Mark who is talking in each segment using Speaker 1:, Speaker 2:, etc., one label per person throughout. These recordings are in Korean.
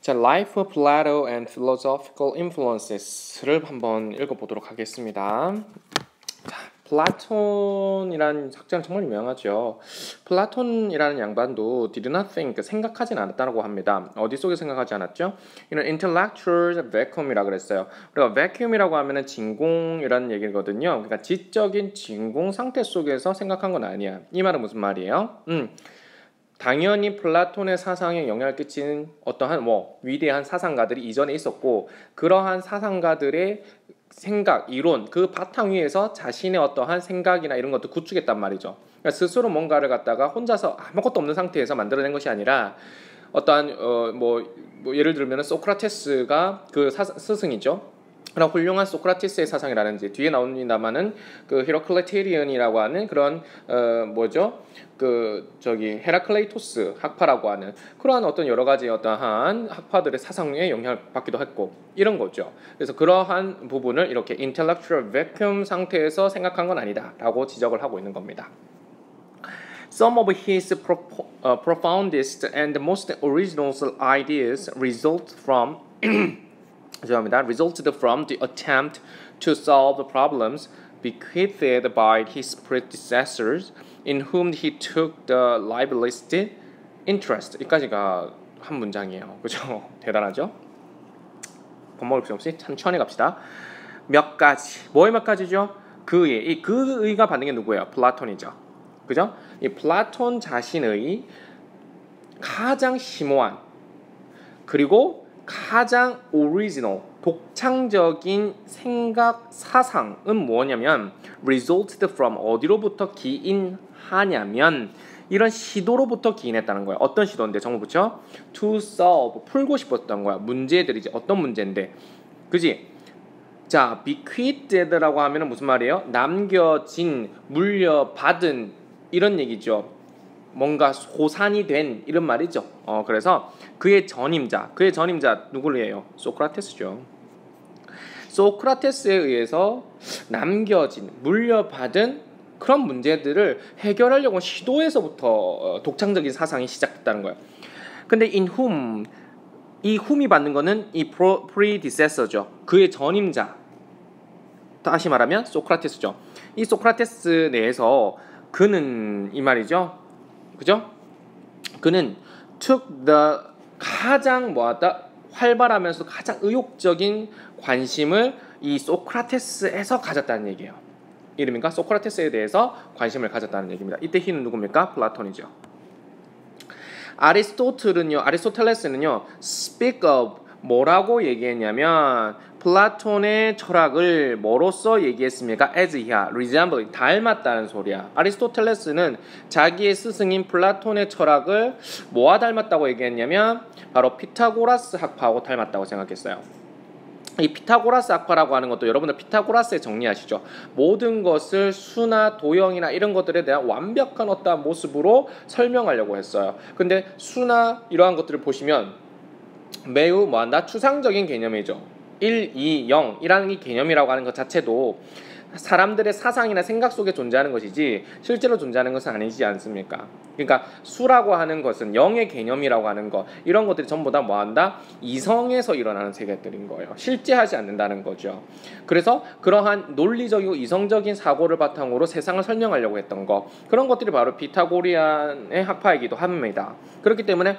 Speaker 1: 자, Life of Plato and Philosophical Influences를 한번 읽어보도록 하겠습니다. 자, 플라톤이라는 학자는 정말 유명하죠. 플라톤이라는 양반도 did not think, 생각하진 않았다고 합니다. 어디 속에 생각하지 않았죠? 이는 intellectual vacuum이라고 그랬어요. 우리가 vacuum이라고 하면은 진공이라는 얘기거든요. 그러니까 지적인 진공 상태 속에서 생각한 건 아니야. 이 말은 무슨 말이에요? 당연히 플라톤의 사상에 영향을 끼치는 어떠한 위대한 사상가들이 이전에 있었고, 그러한 사상가들의 생각, 이론, 그 바탕 위에서 자신의 어떠한 생각이나 이런 것도 구축했단 말이죠. 그러니까 스스로 뭔가를 갖다가 혼자서 아무것도 없는 상태에서 만들어낸 것이 아니라 어떠한 예를 들면 소크라테스가 그 스승이죠. 그런 훌륭한 소크라테스의 사상이라든지 뒤에 나옵니다만은 그 히로클레테리언이라고 하는 그런 헤라클레이토스 학파라고 하는 그러한 어떤 여러 가지 어떠한 학파들의 사상에 영향을 받기도 했고 이런 거죠. 그래서 그러한 부분을 이렇게 intellectual vacuum 상태에서 생각한 건 아니다라고 지적을 하고 있는 겁니다. Some of his profoundest and most original ideas resulted from the attempt to solve the problems bequeathed by his predecessors, in whom he took the liveliest interest. 여기까지가 한 문장이에요. 그죠? 대단하죠? 겁먹을 필요 없이 천천히 갑시다. 몇 가지. 뭐의 몇 가지죠? 그 의가 받는 게 누구예요? 플라톤이죠. 그죠? 이 플라톤 자신의 가장 심오한 그리고 가장 오리지널, 독창적인 생각, 사상은 뭐냐면 resulted from, 어디로부터 기인하냐면 이런 시도로부터 기인했다는 거예요. 어떤 시도인데 정말 붙여? to solve, 풀고 싶었던 거야. 문제들이지. 어떤 문제인데. 그지? 자, bequeathed라고 하면 무슨 말이에요? 남겨진, 물려받은 이런 얘기죠. 뭔가 소산이 된 이런 말이죠. 그래서 그의 전임자 누구예요? 소크라테스죠. 소크라테스에 의해서 남겨진, 물려받은 그런 문제들을 해결하려고 시도에서부터 독창적인 사상이 시작됐다는 거예요. 근데 in whom, 이 whom이 받는 거는 이 predecessor죠. 그의 전임자, 다시 말하면 소크라테스죠. 이 소크라테스 내에서 그는 이 말이죠. 그죠? 그는 took the 가장 활발하면서 가장 의욕적인 관심을 이 소크라테스에서 가졌다는 얘기예요. 이름인가? 소크라테스에 대해서 관심을 가졌다는 얘기입니다. 이때 he는 누굽니까? 플라톤이죠. 아리스토텔레스는요, speak of, 뭐라고 얘기했냐면 플라톤의 철학을 뭐로써 얘기했습니까? as 이하, resembling, 닮았다는 소리야. 아리스토텔레스는 자기의 스승인 플라톤의 철학을 뭐와 닮았다고 얘기했냐면 바로 피타고라스 학파하고 닮았다고 생각했어요. 이 피타고라스 학파라고 하는 것도 여러분들 피타고라스의 정리하시죠. 모든 것을 수나 도형이나 이런 것들에 대한 완벽한 어떤 모습으로 설명하려고 했어요. 근데 수나 이러한 것들을 보시면 매우 추상적인 개념이죠. 1, 2, 0이라는 이 개념이라고 하는 것 자체도 사람들의 사상이나 생각 속에 존재하는 것이지 실제로 존재하는 것은 아니지 않습니까? 그러니까 수라고 하는 것은 영의 개념이라고 하는 것, 이런 것들이 전부 다 이성에서 일어나는 세계들인 거예요. 실제하지 않는다는 거죠. 그래서 그러한 논리적이고 이성적인 사고를 바탕으로 세상을 설명하려고 했던 것, 그런 것들이 바로 피타고리안의 학파이기도 합니다. 그렇기 때문에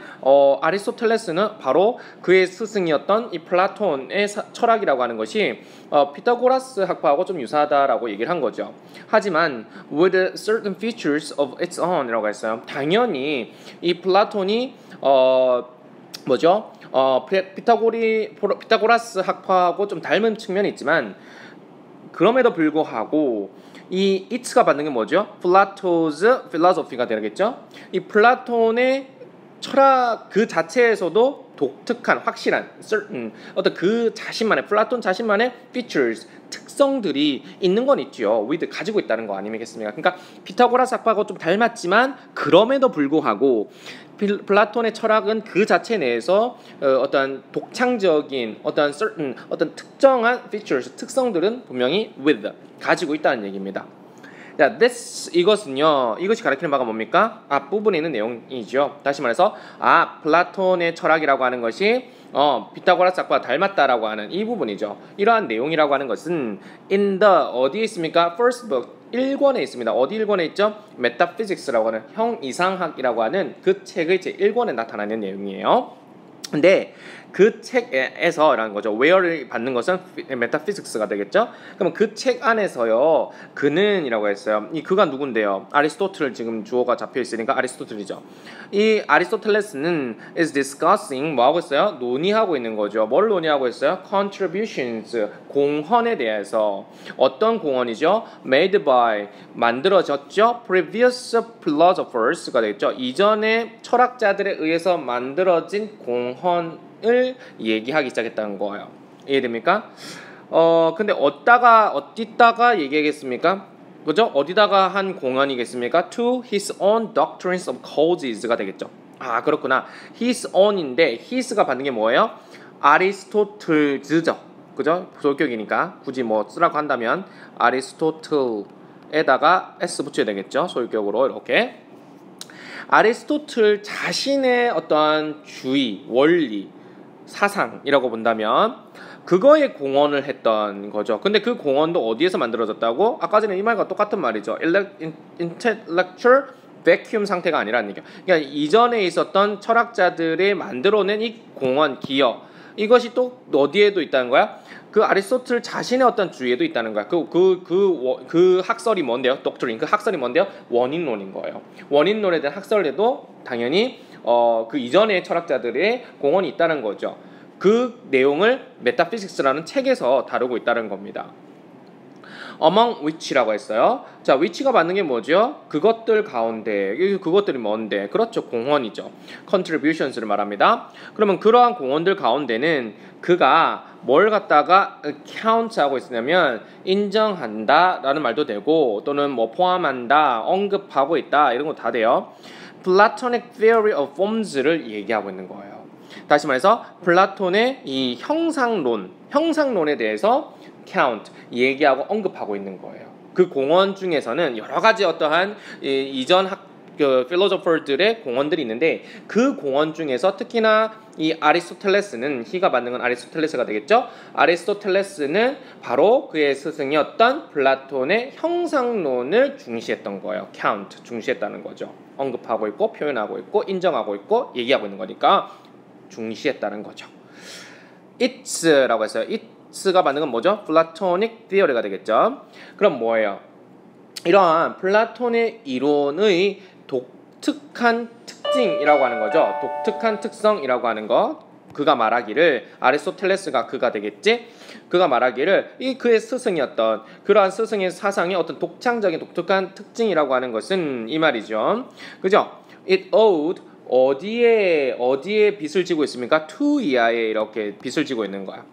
Speaker 1: 아리스토텔레스는 바로 그의 스승이었던 이 플라톤의 철학이라고 하는 것이 피타고라스 학파하고 좀 유사하다라고 얘기를 한 거죠. 하지만 with certain features of its own 이라고 했어요. 당연히 이 플라톤이 피타고라스 학파하고 좀 닮은 측면이 있지만 그럼에도 불구하고 이 it가 받는 게 뭐죠? 플라토's philosophy가 되겠죠. 이 플라톤의 철학 그 자체에서도 독특한, 확실한, certain 어떤 그 자신만의, 플라톤 자신만의 features, 특성들이 있는 건 있죠. with 가지고 있다는 거 아니겠습니까? 그러니까 피타고라스 학파하고 좀 닮았지만 그럼에도 불구하고 플라톤의 철학은 그 자체 내에서 어떤 독창적인 어떤 certain 어떤 특정한 features, 특성들은 분명히 with 가지고 있다는 얘기입니다. 자, 이것이 가리키는 바가 뭡니까? 앞부분에 있는 내용이죠. 다시 말해서 플라톤의 철학이라고 하는 것이 피타고라스 학과 닮았다라고 하는 이 부분이죠. 이러한 내용이라고 하는 것은 in the 어디에 있습니까? First book 1권에 있습니다. 어디 1권에 있죠? Metaphysics라고 하는 형이상학이라고 하는 그 책의 제 1권에 나타나는 내용이에요. 근데 그 책에서라는 거죠. where를 받는 것은 metaphysics가 되겠죠. 그럼 그 책 안에서요. 그는이라고 했어요. 이 그가 누군데요? 아리스토틀 지금 주어가 잡혀 있으니까 아리스토틀이죠. 이 아리스토텔레스는 is discussing 뭐 하고 있어요? 논의하고 있는 거죠. 뭘 논의하고 있어요? contributions 공헌에 대해서 어떤 공헌이죠? made by 만들어졌죠. previous philosophers가 되겠죠. 이전의 철학자들에 의해서 만들어진 공헌을 얘기하기 시작했다는 거예요. 이해됩니까? 근데 어디다가 얘기하겠습니까? 그죠? 어디다가 한 공헌이겠습니까? To his own doctrines of causes가 되겠죠. 그렇구나. his own인데 his가 받는 게 뭐예요? 아리스토틀즈죠. 그죠? 소유격이니까 굳이 뭐 쓰라고 한다면 아리스토틀에다가 s 붙여야 되겠죠. 소유격으로 이렇게. 아리스토틀 자신의 어떠한 주의, 원리, 사상이라고 본다면 그거에 공헌을 했던 거죠. 근데 그 공헌도 어디에서 만들어졌다고? 아까 전에 이 말과 똑같은 말이죠. intellectual vacuum 상태가 아니라는 얘기죠. 그러니까 이전에 있었던 철학자들이 만들어낸 이 공헌, 기여 이것이 또 어디에도 있다는 거야? 그 아리스토틀 자신의 어떤 주의에도 있다는 거야. 그 학설이 뭔데요? doctrine. 그 학설이 뭔데요? 원인론인 거예요. 원인론에 대한 학설에도 당연히 그 이전의 철학자들의 공헌이 있다는 거죠. 그 내용을 메타피식스라는 책에서 다루고 있다는 겁니다. among which라고 했어요. 자, which가 받는 게 뭐죠? 그것들 가운데. 그것들이 뭔데? 그렇죠. 공헌이죠. contributions를 말합니다. 그러면 그러한 공헌들 가운데는 그가 뭘 갖다가 count하고 있으냐면 인정한다 라는 말도 되고 또는 뭐 포함한다, 언급하고 있다 이런 거 다 돼요. Platonic theory of forms를 얘기하고 있는 거예요. 다시 말해서 플라톤의 이 형상론에 대해서 count, 얘기하고 언급하고 있는 거예요. 그 공헌 중에서는 여러 가지 어떠한 이전 필로소퍼들의 공헌들이 있는데 그 공헌 중에서 특히나 이 아리스토텔레스는 희가 받는 건 아리스토텔레스가 되겠죠. 아리스토텔레스는 바로 그의 스승이었던 플라톤의 형상론을 중시했던 거예요. count, 중시했다는 거죠. 언급하고 있고 표현하고 있고 인정하고 있고 얘기하고 있는 거니까 중시했다는 거죠. It's라고 했어요. It's가 받는 건 뭐죠? Platonic theory가 되겠죠. 그럼 뭐예요? 이러한 플라톤의 이론의 독특한 특징이라고 하는 거죠. 독특한 특성이라고 하는 거. 그가 말하기를 아리스토텔레스가 그가 되겠지. 그가 말하기를 이 그의 스승이었던 그러한 스승의 사상의 어떤 독창적인 독특한 특징이라고 하는 것은 이 말이죠. 그죠? It owed 어디에 빚을 지고 있습니까? to 이하에 이렇게 빚을 지고 있는 거야.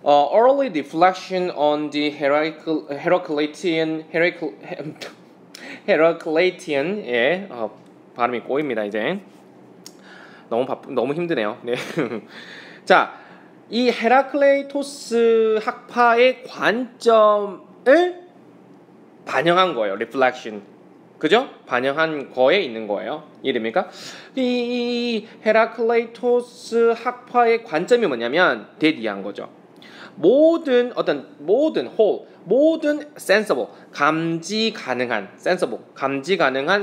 Speaker 1: Early deflection on the Heraclitean 발음이 꼬입니다 이제. 너무 힘드네요. 네. 자, 이 헤라클레이토스 학파의 관점을 반영한 거예요. reflection. 그죠? 반영한 거에 있는 거예요. 이해됩니까? 이 헤라클레이토스 학파의 관점이 뭐냐면 대디한 거죠. 모든 sensible 감지 가능한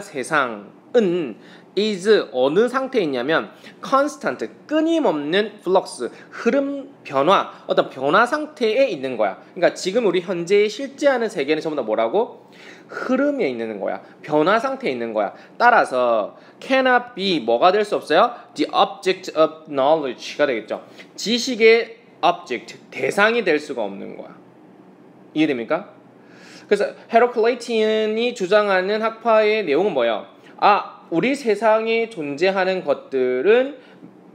Speaker 1: 세상은 is 어느 상태에 있냐면 constant 끊임없는 flux 흐름 변화 어떤 변화 상태에 있는 거야. 그러니까 지금 우리 현재 실제하는 세계는 전부 다 뭐라고? 흐름에 있는 거야. 변화 상태에 있는 거야. 따라서 cannot be 뭐가 될 수 없어요? The object of knowledge가 되겠죠. 지식의 object 대상이 될 수가 없는 거야. 이해됩니까? 그래서 헤라클레이티언이 주장하는 학파의 내용은 뭐예요? 우리 세상에 존재하는 것들은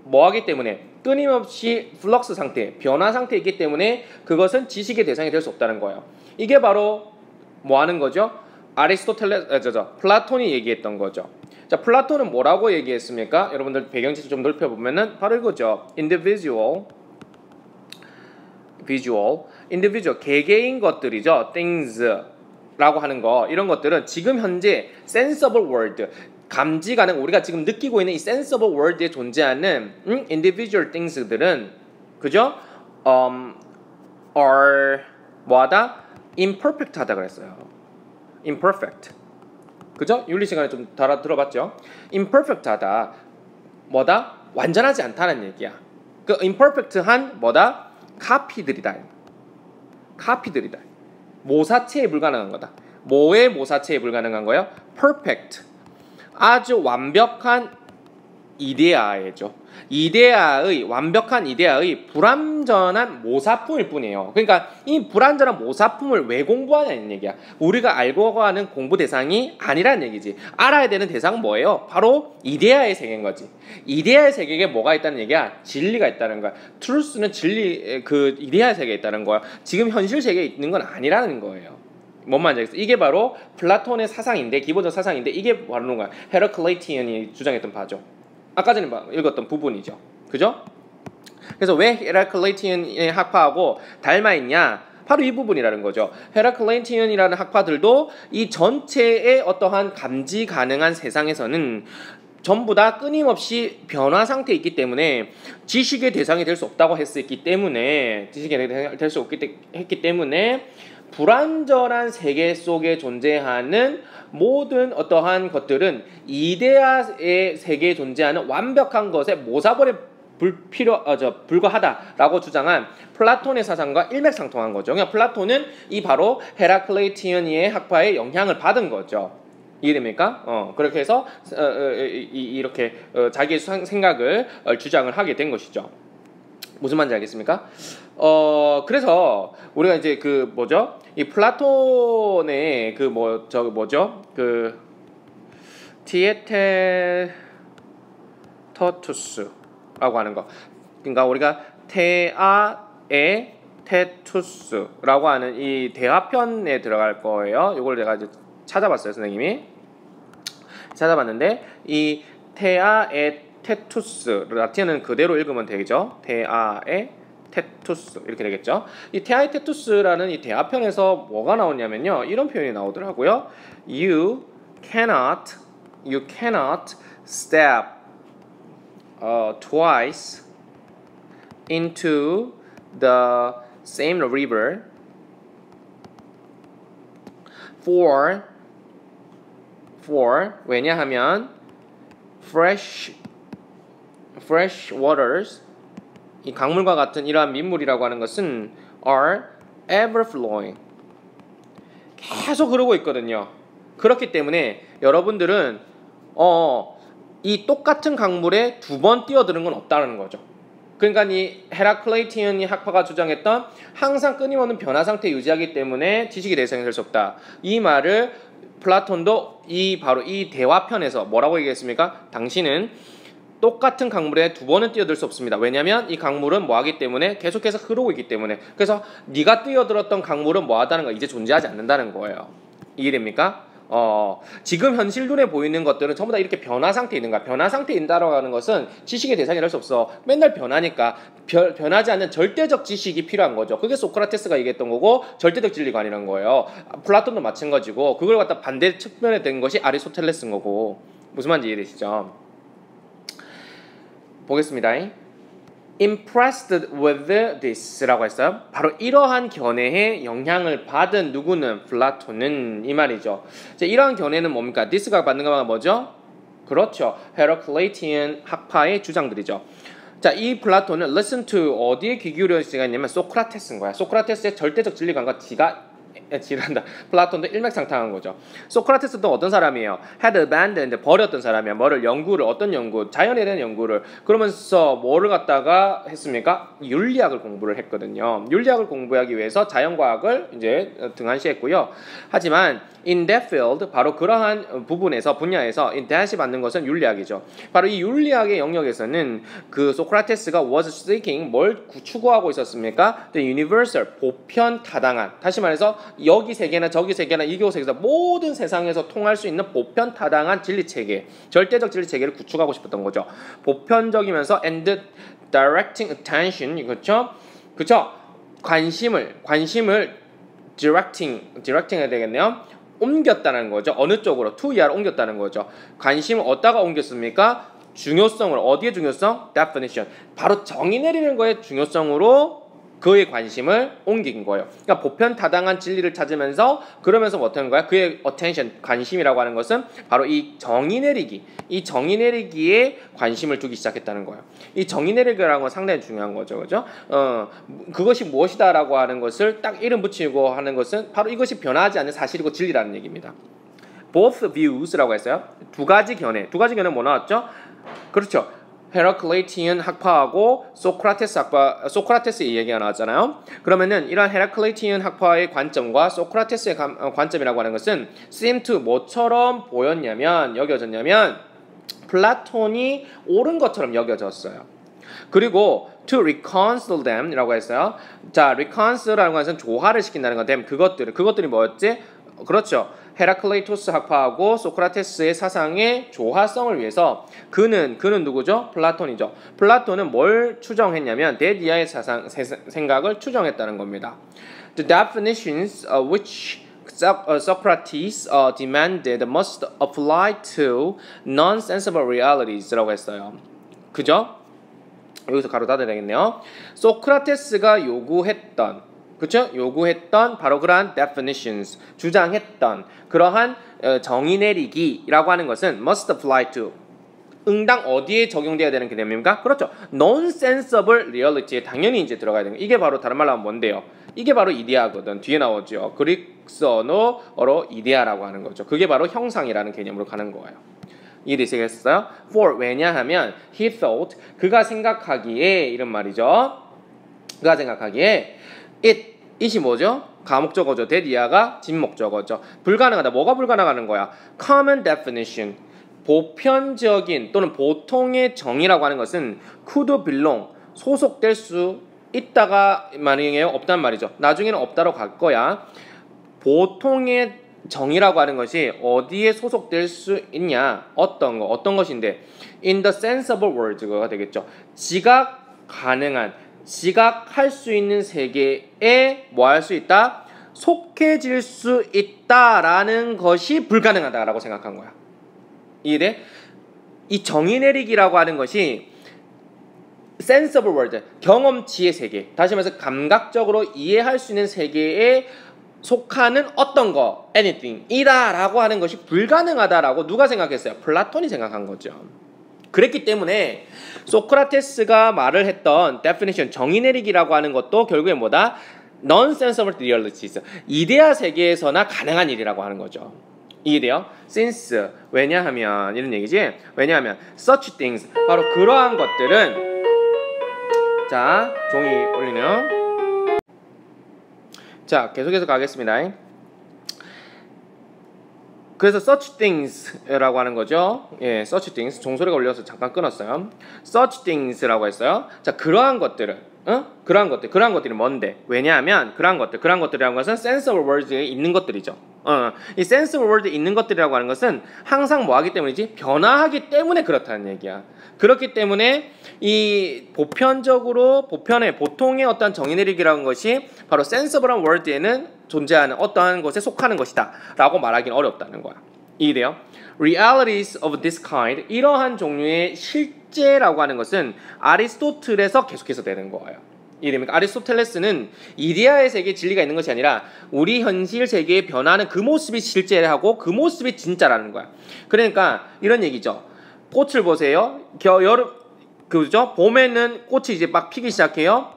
Speaker 1: 뭐하기 때문에 끊임없이 플럭스 상태, 변화 상태에 있기 때문에 그것은 지식의 대상이 될 수 없다는 거예요. 이게 바로 뭐 하는 거죠? 플라톤이 얘기했던 거죠. 자, 플라톤은 뭐라고 얘기했습니까? 여러분들 배경지수 좀 넓혀보면은 바로 이거죠. individual, 개개인 것들이죠. things, 라고 하는 거 이런 것들은 지금 현재 sensible world 감지 가능 우리가 지금 느끼고 있는 이 sensible world에 존재하는 individual things들은 그죠? are 뭐하다? imperfect 하다 그랬어요. imperfect 그죠? 윤리 시간에 좀 들어봤죠? imperfect 하다 뭐다? 완전하지 않다는 얘기야. 그 imperfect한 뭐다? 카피들이다. 카피들이다. 모사체에 불가능한 거다. 뭐의 모사체에 불가능한 거예요? perfect. 아주 완벽한 이데아죠. 완벽한 이데아의 불완전한 모사품일 뿐이에요. 그러니까 이 불완전한 모사품을 왜 공부하냐는 얘기야. 우리가 알고 가는 공부 대상이 아니라는 얘기지. 알아야 되는 대상은 뭐예요? 바로 이데아의 세계인 거지. 이데아의 세계에 뭐가 있다는 얘기야? 진리가 있다는 거야. truth는 진리, 그 이데아의 세계에 있다는 거야. 지금 현실 세계에 있는 건 아니라는 거예요. 뭔 말인지 알겠어? 이게 바로 플라톤의 사상인데, 기본적 사상인데 이게 바로 뭔가 헤라클레이티언이 주장했던 바죠. 아까 전에 읽었던 부분이죠. 그죠? 그래서 왜 헤라클레이티언의 학파하고 닮아있냐? 바로 이 부분이라는 거죠. 헤라클레이티언이라는 학파들도 이 전체의 어떠한 감지 가능한 세상에서는 전부 다 끊임없이 변화 상태에 있기 때문에 지식의 대상이 될 수 없다고 했기 때문에 지식의 대상이 될 수 없기 했기 때문에 불완전한 세계 속에 존재하는 모든 어떠한 것들은 이데아의 세계에 존재하는 완벽한 것에 모사벌에 불과하다라고 주장한 플라톤의 사상과 일맥상통한 거죠. 그냥 플라톤은 이 바로 헤라클레이티언의 학파의 영향을 받은 거죠. 이해됩니까? 그렇게 해서 이렇게 자기의 생각을 주장을 하게 된 것이죠. 무슨 말인지 알겠습니까? 그래서 우리가 이제 그 뭐죠? 이 플라톤의 그 그 티에테터투스라고 하는 거. 그러니까 우리가 테아에테투스라고 하는 이 대화편에 들어갈 거예요. 이걸 내가 이제 찾아봤어요, 선생님이. 찾아봤는데 이 테아에테투스 라틴어는 그대로 읽으면 되죠. 테아에테투스 이렇게 되겠죠. 이 테아에테투스라는 이 대화편에서 뭐가 나오냐면요, 이런 표현이 나오더라고요. You cannot step twice into the same river for 왜냐하면 fresh waters 이 강물과 같은 이러한 민물이라고 하는 것은 are ever flowing 계속 흐르고 있거든요. 그렇기 때문에 여러분들은 이 똑같은 강물에 두 번 뛰어드는 건 없다는 거죠. 그러니까 이 헤라클레이티언이 학파가 주장했던 항상 끊임없는 변화 상태 유지하기 때문에 지식의 대상이 될 수 없다. 이 말을 플라톤도 바로 이 대화편에서 뭐라고 얘기했습니까? 당신은 똑같은 강물에 두 번은 뛰어들 수 없습니다. 왜냐하면 이 강물은 뭐하기 때문에 계속해서 흐르고 있기 때문에. 그래서 네가 뛰어들었던 강물은 뭐하다는 거 이제 존재하지 않는다는 거예요. 이해됩니까? 지금 현실 눈에 보이는 것들은 전부 다 이렇게 변화 상태에 있는 거야. 변화 상태에 있다라고 하는 것은 지식의 대상이 될 수 없어. 맨날 변하니까 변하지 않는 절대적 지식이 필요한 거죠. 그게 소크라테스가 얘기했던 거고 절대적 진리가 아니라는 거예요. 플라톤도 마찬가지고 그걸 갖다 반대 측면에 된 것이 아리스토텔레스인 거고. 무슨 말인지 이해되시죠? 보겠습니다. impressed with this라고 했어요. 바로 이러한 견해에 영향을 받은 누구는? 플라톤은 이 말이죠. 자, 이러한 견해는 뭡니까? this가 받는 거가 뭐죠? 그렇죠. 헤라클레이티언 학파의 주장들이죠. 자, 이 플라톤은 listen to 어디에 귀 기울여 있냐면 소크라테스인 거야. 소크라테스의 절대적 진리관과 지란다. 플라톤도 일맥상통한 거죠. 소크라테스도 어떤 사람이에요? had abandoned, 버렸던 사람이야. 어떤 연구? 자연에 대한 연구를. 그러면서 뭐를 갖다가 했습니까? 윤리학을 공부를 했거든요. 윤리학을 공부하기 위해서 자연과학을 이제 등한시했고요. 하지만 in that field, 바로 그러한 분야에서 in that이 받는 것은 윤리학이죠. 바로 이 윤리학의 영역에서는 그 소크라테스가 was seeking, 뭘 추구하고 있었습니까? The universal, 보편 타당한. 다시 말해서 여기 세계나 저기 세계나 이곳에서 모든 세상에서 통할 수 있는 보편 타당한 진리체계, 절대적 진리체계를 구축하고 싶었던 거죠. 보편적이면서 and directing attention, 그렇죠? 관심을 directing 해야 되겠네요. 옮겼다는 거죠. 어느 쪽으로? to 이하로 옮겼다는 거죠. 관심을 어디다가 옮겼습니까? 중요성을 어디에 중요성? definition. 바로 정의 내리는 거에 중요성으로 그의 관심을 옮긴 거예요. 그러니까 보편 타당한 진리를 찾으면서 그러면서 뭐 하는 거야? 그의 attention, 관심이라고 하는 것은 바로 이 정의 내리기, 이 정의 내리기에 관심을 두기 시작했다는 거예요. 이 정의 내리기라는 건 상당히 중요한 거죠, 그죠? 그것이 무엇이다라고 하는 것을 딱 이름 붙이고 하는 것은 바로 이것이 변하지 않는 사실이고 진리라는 얘기입니다. Both views라고 했어요. 두 가지 견해 뭐 나왔죠? 그렇죠. 헤라클레이티언 학파하고 소크라테스의 얘기가 나왔잖아요. 그러면은 이런 헤라클레이티언 학파의 관점과 소크라테스의 관점이라고 하는 것은 seem to 뭐처럼 보였냐면 여겨졌냐면 플라톤이 옳은 것처럼 여겨졌어요. 그리고 to reconcile them이라고 했어요. 자, reconcile라는 것은 조화를 시킨다는 건데 그것들이 뭐였지? 그렇죠. 헤라클레이토스 학파하고 소크라테스의 사상의 조화성을 위해서 그는 누구죠? 플라톤이죠. 플라톤은 뭘 추정했냐면 데디아의 생각을 추정했다는 겁니다. The definitions which Socrates demanded must apply to non-sensible realites라고 했어요. 그죠? 여기서 가로 닫아야 되겠네요. 소크라테스가 요구했던 바로 그러한 definitions, 주장했던 그러한 정의 내리기라고 하는 것은 must apply to 응당 어디에 적용돼야 되는 개념입니까? 그렇죠. non-sensible reality에 당연히 이제 들어가야 되는 이게 바로 다른 말로 하면 뭔데요? 이게 바로 이데아거든. 뒤에 나오죠. 그릭스어로 이데아라고 하는 거죠. 그게 바로 형상이라는 개념으로 가는 거예요. 이해되시겠어요? For 왜냐하면 he thought 그가 생각하기에 이런 말이죠. 그가 생각하기에 it이 뭐죠? 가목적어죠. 데디아가 진목적어죠. 불가능하다. 뭐가 불가능한 거야? Common definition. 보편적인 또는 보통의 정의라고 하는 것은 could belong. 소속될 수 있다가 말이에요. 없단 말이죠. 나중에는 없다로 갈 거야. 보통의 정의라고 하는 것이 어디에 소속될 수 있냐? 어떤 것인데? In the sensible world가 되겠죠. 지각 가능한 지각할 수 있는 세계에 뭐 할 수 있다? 속해질 수 있다라는 것이 불가능하다라고 생각한 거야. 이해돼? 이 정의 내리기라고 하는 것이 sensible world, 경험치의 세계, 다시 말해서 감각적으로 이해할 수 있는 세계에 속하는 어떤 거, anything 이다라고 하는 것이 불가능하다라고 누가 생각했어요? 플라톤이 생각한 거죠. 그랬기 때문에 소크라테스가 말을 했던 definition, 정의 내리기라고 하는 것도 결국에 뭐다? non-sensible realities, 이데아 세계에서나 가능한 일이라고 하는 거죠. 이해돼요? since, 왜냐하면 이런 얘기지? 왜냐하면 such things, 바로 그러한 것들은 자, 종이 올리네요. 자, 계속해서 가겠습니다. 그래서 such things라고 하는 거죠. 예, such things. 종소리가 울려서 잠깐 끊었어요. such things라고 했어요. 자, 그러한 것들은 그러한 것들이 뭔데? 왜냐하면 그러한 것들이라는 것은 sensible world에 있는 것들이죠. 이 sensible world에 있는 것들이라고 하는 것은 항상 뭐 하기 때문이지? 변화하기 때문에 그렇다는 얘기야. 그렇기 때문에 이 보통의 어떤 정의 내리기라는 것이 바로 sensible한 world에는 존재하는 어떠한 것에 속하는 것이다 라고 말하기는 어렵다는 거야. 이해돼요? Realities of this kind, 이러한 종류의 실제라고 하는 것은 아리스토텔에서 계속해서 되는 거예요. 이해됩니까? 아리스토텔레스는 이데아의 세계에 진리가 있는 것이 아니라 우리 현실 세계에 변하는 그 모습이 실제하고 그 모습이 진짜라는 거야. 그러니까 이런 얘기죠. 꽃을 보세요. 그죠? 봄에는 꽃이 이제 막 피기 시작해요.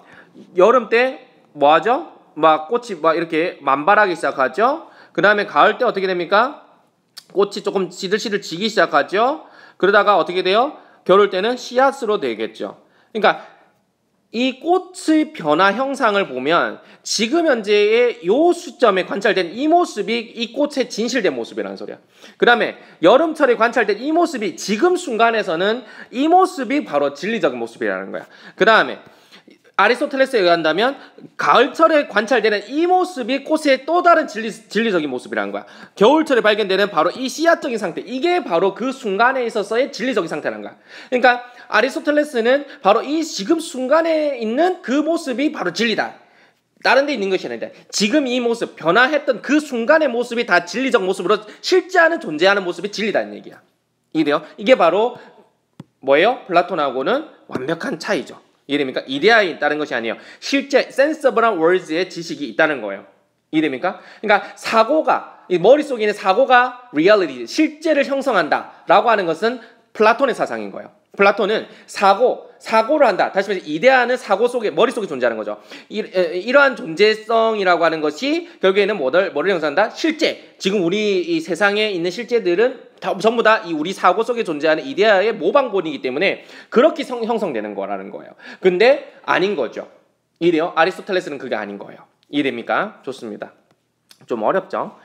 Speaker 1: 여름 때 뭐 하죠? 막 꽃이 막 이렇게 만발하기 시작하죠. 그 다음에 가을 때 어떻게 됩니까? 꽃이 조금 시들시들 지기 시작하죠. 그러다가 어떻게 돼요? 겨울 때는 씨앗으로 되겠죠. 그러니까 이 꽃의 변화 형상을 보면 지금 현재의 요 시점에 관찰된 이 모습이 이 꽃의 진실된 모습이라는 소리야. 그 다음에 여름철에 관찰된 이 모습이 지금 순간에서는 이 모습이 바로 진리적인 모습이라는 거야. 그 다음에 아리스토텔레스에 의한다면 가을철에 관찰되는 이 모습이 꽃의 또 다른 진리적인 모습이라는 거야. 겨울철에 발견되는 바로 이 씨앗적인 상태, 이게 바로 그 순간에 있어서의 진리적인 상태라는 거야. 그러니까 아리스토텔레스는 바로 이 지금 순간에 있는 그 모습이 바로 진리다. 다른 데 있는 것이 아니다. 지금 이 모습, 변화했던 그 순간의 모습이 다 진리적 모습으로 실제하는 존재하는 모습이 진리다는 얘기야. 이래요. 이게 바로 뭐예요? 플라톤하고는 완벽한 차이죠. 이해됩니까? 이데아에 있다는 것이 아니에요. 실제 sensible한 words의 지식이 있다는 거예요. 이해됩니까? 그러니까 사고가, 이 머릿속에 있는 사고가 reality, 실제를 형성한다라고 하는 것은 플라톤의 사상인 거예요. 플라톤은 사고를 한다. 다시 말해서 이데아는 사고 속에, 머릿속에 존재하는 거죠. 이러한 존재성이라고 하는 것이 결국에는 뭐를 형성한다? 실제. 지금 우리 이 세상에 있는 실제들은 전부 다 이 우리 사고 속에 존재하는 이데아의 모방본이기 때문에 그렇게 형성되는 거라는 거예요. 근데 아닌 거죠. 이래요. 아리스토텔레스는 그게 아닌 거예요. 이해됩니까? 좋습니다. 좀 어렵죠?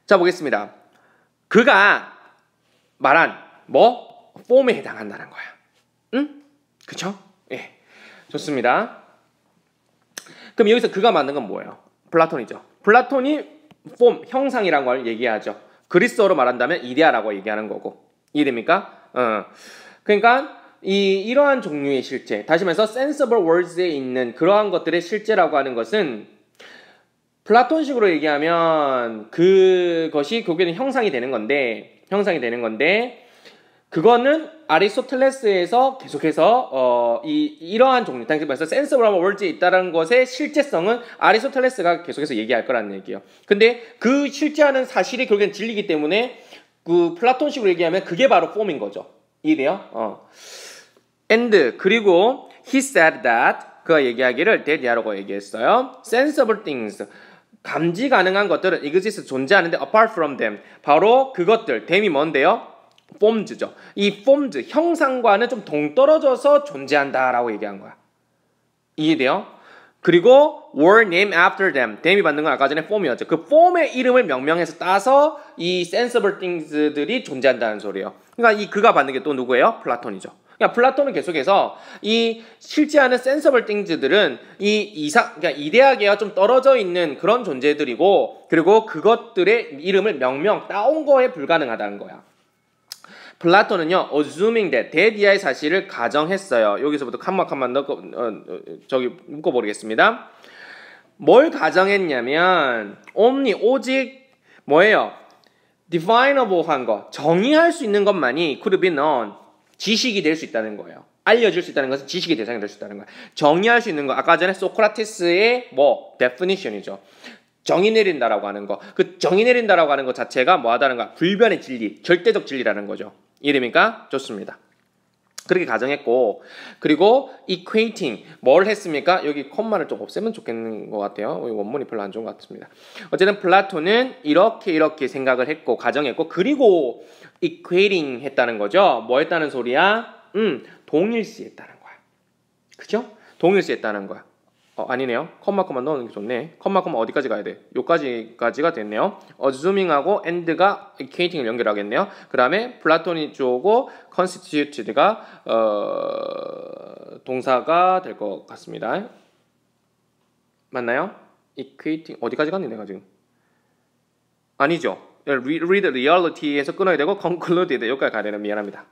Speaker 1: 자, 보겠습니다. 그가 말한 폼에 해당한다는 거야. 응? 그쵸? 예. 좋습니다. 그럼 여기서 그가 만든 건 뭐예요? 플라톤이죠. 플라톤이 폼, 형상이라는 걸 얘기하죠. 그리스어로 말한다면 이데아라고 얘기하는 거고. 이해됩니까? 그러니까 이러한 종류의 실체, 다시 말해서 sensible words에 있는 그러한 것들의 실제라고 하는 것은 플라톤식으로 얘기하면 그것이 결국에는 형상이 되는 건데 그거는 아리스토텔레스에서 계속해서 이러한 종류, 다시 말해서 sensible words에 있다는 것의 실제성은 아리스토텔레스가 계속해서 얘기할 거라는 얘기예요. 근데 그 실제하는 사실이 결국엔 진리이기 때문에 그 플라톤식으로 얘기하면 그게 바로 폼인 거죠. 이해돼요? and 그리고 he said that 그가 얘기하기를 that 얘기했어요. sensible things 감지 가능한 것들은 exist 존재하는데 apart from them 바로 그것들 them이 뭔데요? forms죠. 이 forms 형상과는 좀 동떨어져서 존재한다라고 얘기한 거야. 이해돼요? 그리고 were named after them. them이 받는 건 아까 전에 form이었죠. 그 form의 이름을 명명해서 따서 이 sensible things들이 존재한다는 소리예요. 그러니까 그가 받는 게 또 누구예요? 플라톤이죠. 그러니까 플라톤은 계속해서 이 실제하는 sensible things들은 그러니까 이데아계와 좀 떨어져 있는 그런 존재들이고, 그리고 그것들의 이름을 명명 따온 거에 불가능하다는 거야. 플라톤은요, assuming that 이하의 사실을 가정했어요. 여기서부터 칸만 묶어버리겠습니다. 뭘 가정했냐면 오직 뭐예요? definable 한 거, 정의할 수 있는 것만이 could be known, 지식이 될 수 있다는 거예요. 알려줄 수 있다는 것은 지식의 대상이 될 수 있다는 거예요. 정의할 수 있는 거, 아까 전에 소크라테스의 definition이죠. 정의 내린다라고 하는 거. 그 정의 내린다라고 하는 것 자체가 뭐 하다는가? 불변의 진리, 절대적 진리라는 거죠. 이해됩니까? 좋습니다. 그렇게 가정했고, 그리고 equating 뭘 했습니까? 여기 콤마를 좀 없애면 좋겠는 것 같아요. 원문이 별로 안 좋은 것 같습니다. 어쨌든 플라톤은 이렇게 생각을 했고 가정했고, 그리고 equating 했다는 거죠. 뭐 했다는 소리야? 동일시했다는 거야. 그죠? 동일시했다는 거야. 아니네요. 컴마 넣는 게 좋네. 컴마 어디까지 가야 돼? 요까지가 됐네요. assuming하고 and가 equating을 연결하겠네요. 그 다음에 플라톤이 주어고 constituted가 동사가 될 것 같습니다. 맞나요? equating 어디까지 갔니 내가 지금? 아니죠. read reality에서 끊어야 되고 concluded 여기까지 가야 되는, 미안합니다.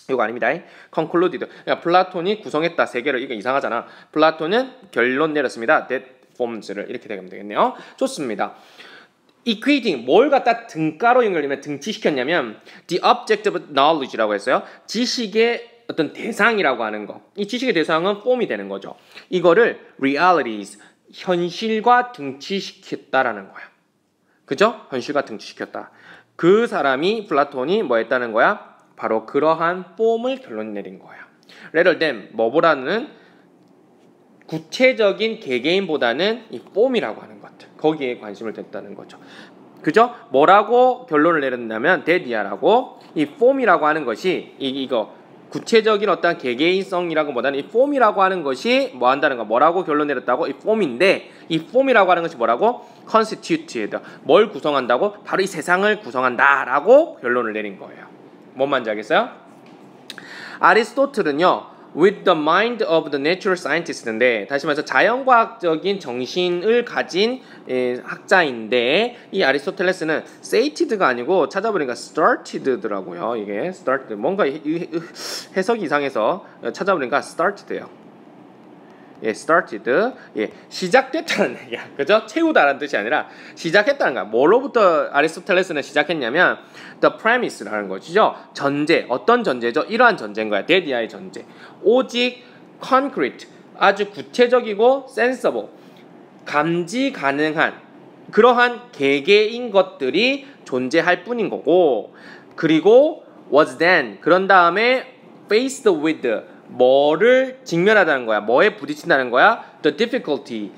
Speaker 1: 이거 아닙니다. concluded. 그러니까 플라톤이 구성했다 세계를. 이게 이상하잖아. 플라톤은 결론 내렸습니다. that forms를 이렇게 되면 되겠네요. 좋습니다. equating 뭘 갖다 등가로 연결하면 등치시켰냐면 the objective knowledge라고 했어요. 지식의 어떤 대상이라고 하는 거. 이 지식의 대상은 form이 되는 거죠. 이거를 realities 현실과 등치시켰다라는 거야. 그죠? 현실과 등치시켰다. 그 사람이 플라톤이 뭐 했다는 거야? 바로 그러한 폼을 결론 내린 거야. rather than 뭐보다는 구체적인 개개인보다는 이 폼이라고 하는 것들, 거기에 관심을 뒀다는 거죠. 그죠? 뭐라고 결론을 내렸냐면 데디아라고, 이 폼이라고 하는 것이 이거 구체적인 어떤 개개인성이라고보다는 이 폼이라고 하는 것이 뭐 한다는 거, 뭐라고 결론 내렸다고? 이 폼인데, 이 폼이라고 하는 것이 뭐라고? constituted, 뭘 구성한다고? 바로 이 세상을 구성한다라고 결론을 내린 거예요. 뭔 말인지 알겠어요? 아리스토틀은요, with the mind of the natural scientist인데, 다시 말해서 자연과학적인 정신을 가진 학자인데, 이 아리스토텔레스는 sated가 아니고 찾아보니까 started더라고요. 이게 started, 뭔가 해석이 이상해서 찾아보니까 started예요. 예, started. 예, 시작됐다는 얘기야. 그죠? 채우다라는 뜻이 아니라 시작했다는 거야. 뭐로부터 아리스토텔레스는 시작했냐면 the premise라는 것이죠. 전제. 어떤 전제죠? 이러한 전제인 거야. 데디아의 전제. 오직 concrete. 아주 구체적이고 sensible. 감지 가능한 그러한 개개인 것들이 존재할 뿐인 거고, 그리고 was then 그런 다음에 faced with 뭐를 직면하다는 거야. 뭐에 부딪힌다는 거야? The difficulty.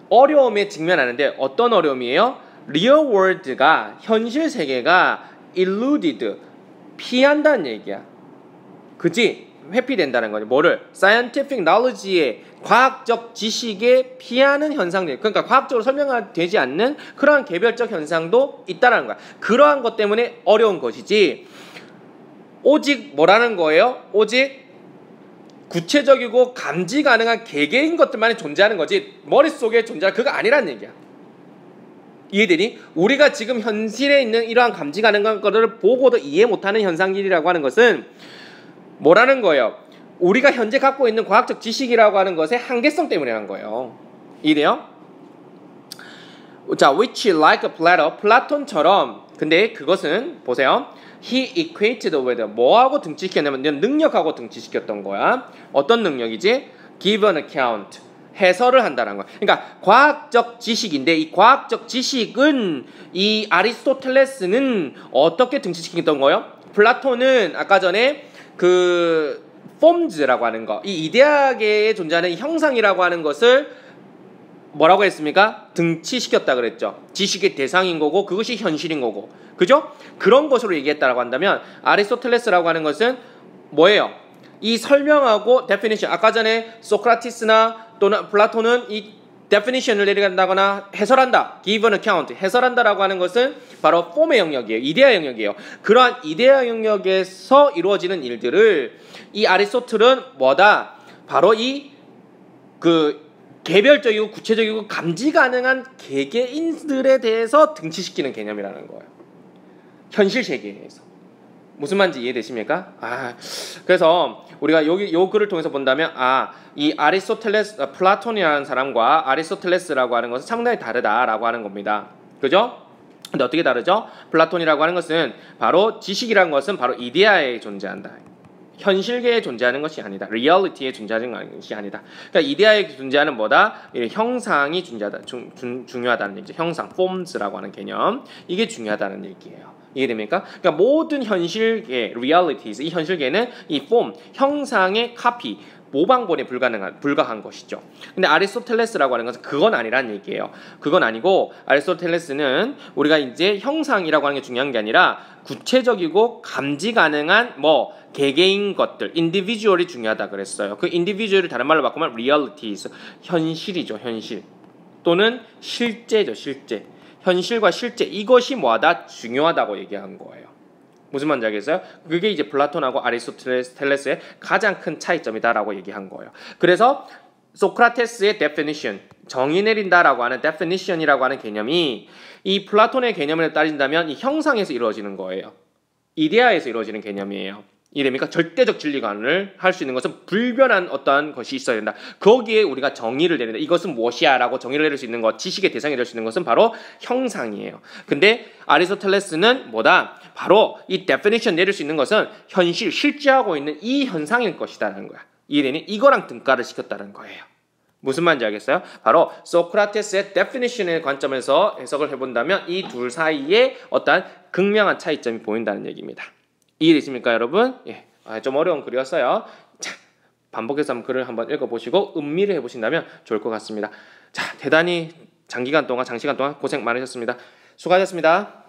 Speaker 1: 어려움에 직면하는데 어떤 어려움이에요? Real world가 현실 세계가 eluded 피한다는 얘기야. 그지? 회피된다는 거지. 뭐를? Scientific knowledge의 과학적 지식에 피하는 현상들. 그러니까 과학적으로 설명되지 않는 그러한 개별적 현상도 있다라는 거야. 그러한 것 때문에 어려운 것이지. 오직 뭐라는 거예요? 오직 구체적이고 감지 가능한 개개인 것들만이 존재하는 거지 머릿속에 존재할 그거 아니라는 얘기야. 이해되니? 우리가 지금 현실에 있는 이러한 감지 가능한 것들을 보고도 이해 못하는 현상들이라고 하는 것은 뭐라는 거예요? 우리가 현재 갖고 있는 과학적 지식이라고 하는 것의 한계성 때문이라는 거예요. 이해돼요? 자, which like Plato, 플라톤처럼. 근데 그것은 보세요. He equated with 뭐하고 등치시켰냐면 능력하고 등치시켰던 거야. 어떤 능력이지? Give an account. 해설을 한다는 거야. 그러니까 과학적 지식인데 이 과학적 지식은 이 아리스토텔레스는 어떻게 등치시켰던 거예요? 플라톤은 아까 전에 그 폼즈라고 하는 거, 이 이데아계에 존재하는 형상이라고 하는 것을 뭐라고 했습니까? 등치시켰다 그랬죠. 지식의 대상인 거고 그것이 현실인 거고. 그죠? 그런 것으로 얘기했다라고 한다면 아리스토텔레스라고 하는 것은 뭐예요? 이 설명하고 definition. 아까 전에 소크라티스나 또는 플라톤은 이 definition을 내려간다거나 해설한다. give an account. 해설한다라고 하는 것은 바로 폼의 영역이에요. 이데아 영역이에요. 그러한 이데아 영역에서 이루어지는 일들을 이 아리스토텔은 뭐다? 바로 이 개별적이고 구체적이고 감지 가능한 개개인들에 대해서 등치시키는 개념이라는 거예요. 현실 세계에서. 무슨 말인지 이해되십니까? 그래서 우리가 요 글을 통해서 본다면 이 아리스토텔레스, 플라톤이라는 사람과 아리스토텔레스라고 하는 것은 상당히 다르다라고 하는 겁니다. 그죠? 근데 어떻게 다르죠? 플라톤이라고 하는 것은 바로 지식이라는 것은 바로 이데아에 존재한다. 현실계에 존재하는 것이 아니다. 리얼리티에 존재하는 것이 아니다. 그러니까 이데아에 존재하는 뭐다? 형상이 중요하다는 얘기죠. 형상, forms라고 하는 개념. 이게 중요하다는 얘기예요. 이해됩니까? 그러니까 모든 현실계, realities, 이 현실계는 이 form, 형상의 카피, 모방본에 불과한 것이죠. 근데 아리스토텔레스라고 하는 것은 그건 아니라는 얘기예요. 그건 아니고 아리스토텔레스는 우리가 이제 형상이라고 하는 게 중요한 게 아니라 구체적이고 감지 가능한 개개인 것들, individual이 중요하다 그랬어요. 그 individual을 다른 말로 바꾸면 realities, 현실이죠, 현실. 또는 실제죠, 실제. 현실과 실제, 이것이 뭐하다? 중요하다고 얘기한 거예요. 무슨 말인지 알겠어요? 그게 이제 플라톤하고 아리스토텔레스의 가장 큰 차이점이다라고 얘기한 거예요. 그래서 소크라테스의 definition, 정의 내린다라고 하는 definition이라고 하는 개념이 이 플라톤의 개념을 따진다면 이 형상에서 이루어지는 거예요. 이데아에서 이루어지는 개념이에요. 이래니까 절대적 진리관을 할 수 있는 것은 불변한 어떠한 것이 있어야 된다. 거기에 우리가 정의를 내린다. 이것은 무엇이야? 라고 정의를 내릴 수 있는 것, 지식의 대상이 될 수 있는 것은 바로 형상이에요. 근데 아리스토텔레스는 뭐다? 바로 이 definition 내릴 수 있는 것은 현실, 실제하고 있는 이 현상일 것이다라는 거야. 이래니 이거랑 등가를 시켰다는 거예요. 무슨 말인지 알겠어요? 바로 소크라테스의 definition의 관점에서 해석을 해본다면 이 둘 사이에 어떠한 극명한 차이점이 보인다는 얘기입니다. 이해되십니까, 여러분? 예, 좀 어려운 글이었어요. 자, 반복해서 한번 글을 한번 읽어보시고 음미를 해보신다면 좋을 것 같습니다. 자, 대단히 장시간 동안 고생 많으셨습니다. 수고하셨습니다.